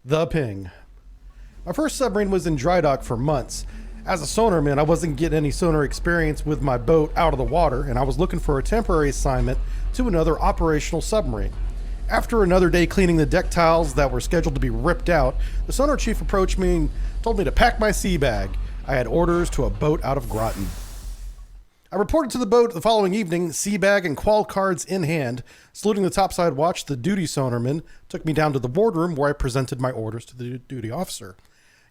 The Ping. My first submarine was in dry dock for months. As a sonarman, I wasn't getting any sonar experience with my boat out of the water, and I was looking for a temporary assignment to another operational submarine. After another day cleaning the deck tiles that were scheduled to be ripped out, the sonar chief approached me and told me to pack my sea bag. I had orders to a boat out of Groton. I reported to the boat the following evening, sea bag and qual cards in hand. Saluting the topside watch, the duty sonarman took me down to the boardroom where I presented my orders to the duty officer.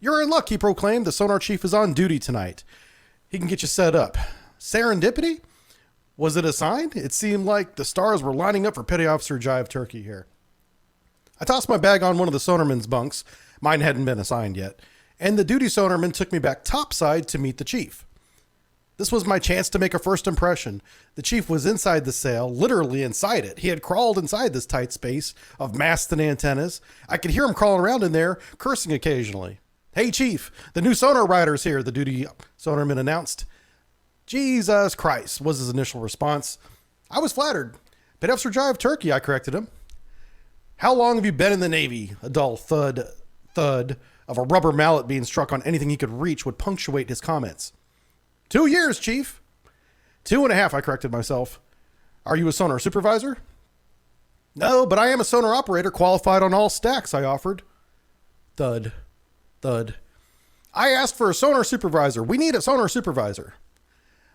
"You're in luck," he proclaimed. "The sonar chief is on duty tonight. He can get you set up." Serendipity? Was it a sign? It seemed like the stars were lining up for Petty Officer Jive Turkey here. I tossed my bag on one of the sonarman's bunks. Mine hadn't been assigned yet. And the duty sonarman took me back topside to meet the chief. This was my chance to make a first impression. The chief was inside the sail, literally inside it. He had crawled inside this tight space of masts and antennas. I could hear him crawling around in there, cursing occasionally. "Hey, Chief, the new sonar rider's here," the duty sonarman announced. "Jesus Christ," was his initial response. I was flattered. "Petty Officer Jive Turkey," I corrected him. "How long have you been in the Navy?" A dull thud of a rubber mallet being struck on anything he could reach would punctuate his comments. 2 years, Chief." 2.5, I corrected myself. "Are you a sonar supervisor?" "No, but I am a sonar operator qualified on all stacks," I offered. Thud. Thud. "I asked for a sonar supervisor. We need a sonar supervisor."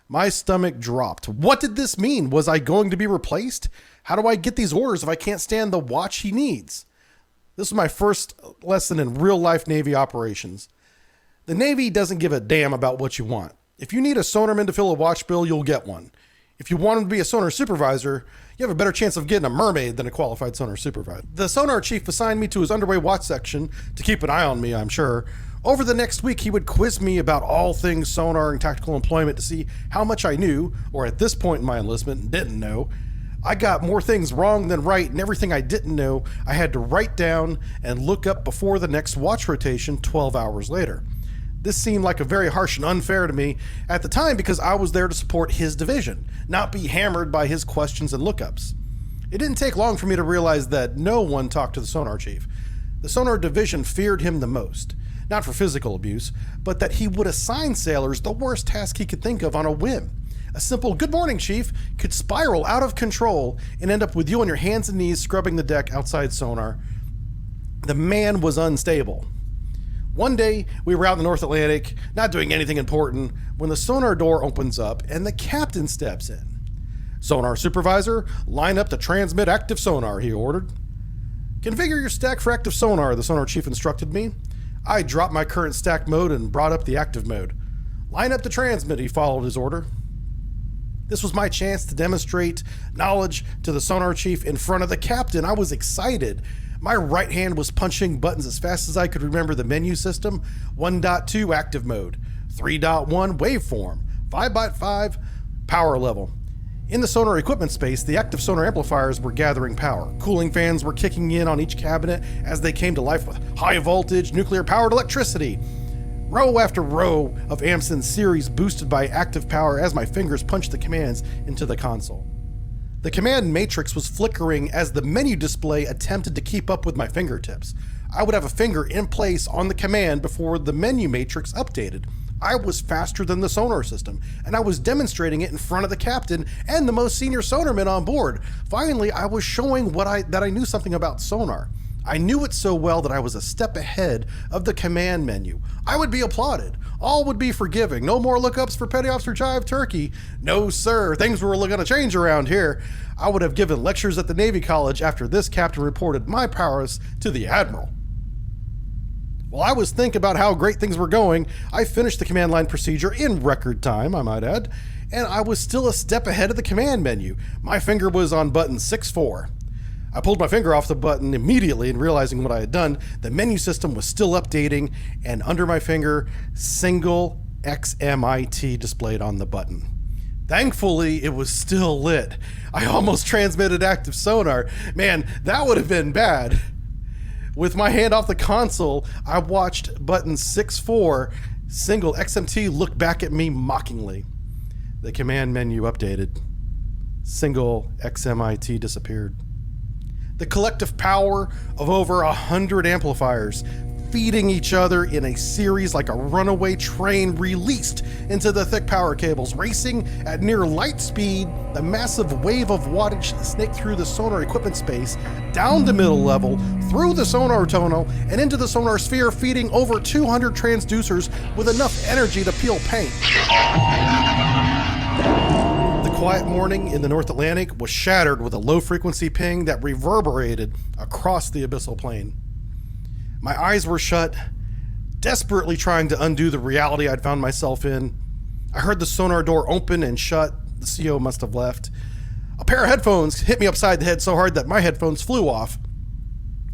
My stomach dropped. What did this mean? Was I going to be replaced? How do I get these orders if I can't stand the watch he needs? This was my first lesson in real-life Navy operations. The Navy doesn't give a damn about what you want. If you need a sonarman to fill a watch bill, you'll get one. If you want him to be a sonar supervisor, you have a better chance of getting a mermaid than a qualified sonar supervisor. The sonar chief assigned me to his underway watch section to keep an eye on me, I'm sure. Over the next week, he would quiz me about all things sonar and tactical employment to see how much I knew, or at this point in my enlistment, didn't know. I got more things wrong than right, and everything I didn't know, I had to write down and look up before the next watch rotation 12 hours later. This seemed like a very harsh and unfair to me at the time because I was there to support his division, not be hammered by his questions and lookups. It didn't take long for me to realize that no one talked to the sonar chief. The sonar division feared him the most, not for physical abuse, but that he would assign sailors the worst task he could think of on a whim. A simple "good morning, chief" could spiral out of control and end up with you on your hands and knees scrubbing the deck outside sonar. The man was unstable. One day, we were out in the North Atlantic, not doing anything important, when the sonar door opens up and the captain steps in. "Sonar supervisor, line up to transmit active sonar," he ordered. "Configure your stack for active sonar," the sonar chief instructed me. I dropped my current stack mode and brought up the active mode. "Line up to transmit," he followed his order. This was my chance to demonstrate knowledge to the sonar chief in front of the captain. I was excited. My right hand was punching buttons as fast as I could remember the menu system. 1.2 active mode, 3.1 waveform, 5.5 power level. In the sonar equipment space, the active sonar amplifiers were gathering power. Cooling fans were kicking in on each cabinet as they came to life with high voltage, nuclear powered electricity. Row after row of amps in series boosted by active power as my fingers punched the commands into the console. The command matrix was flickering as the menu display attempted to keep up with my fingertips. I would have a finger in place on the command before the menu matrix updated. I was faster than the sonar system, and I was demonstrating it in front of the captain and the most senior sonarman on board. Finally, I was showing that I knew something about sonar. I knew it so well that I was a step ahead of the command menu. I would be applauded. All would be forgiving. No more lookups for Petty Officer Jive Turkey. No, sir. Things were going to change around here. I would have given lectures at the Navy College after this captain reported my prowess to the Admiral. While I was thinking about how great things were going, I finished the command line procedure in record time, I might add, and I was still a step ahead of the command menu. My finger was on button 6-4. I pulled my finger off the button immediately and realizing what I had done, the menu system was still updating, and under my finger, single XMIT displayed on the button. Thankfully, it was still lit. I almost transmitted active sonar. Man, that would have been bad. With my hand off the console, I watched button 6-4, single XMT, look back at me mockingly. The command menu updated. Single XMIT disappeared. The collective power of over 100 amplifiers feeding each other in a series like a runaway train released into the thick power cables, racing at near light speed. The massive wave of wattage snaked through the sonar equipment space, down the middle level, through the sonar tonneau, and into the sonar sphere, feeding over 200 transducers with enough energy to peel paint. The quiet morning in the North Atlantic was shattered with a low-frequency ping that reverberated across the abyssal plain. My eyes were shut, desperately trying to undo the reality I'd found myself in. I heard the sonar door open and shut. The CO must have left. A pair of headphones hit me upside the head so hard that my headphones flew off.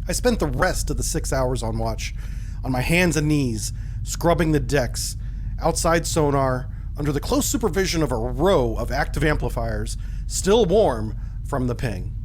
I spent the rest of the 6 hours on watch, on my hands and knees, scrubbing the decks, outside sonar, under the close supervision of a row of active amplifiers, still warm from the ping.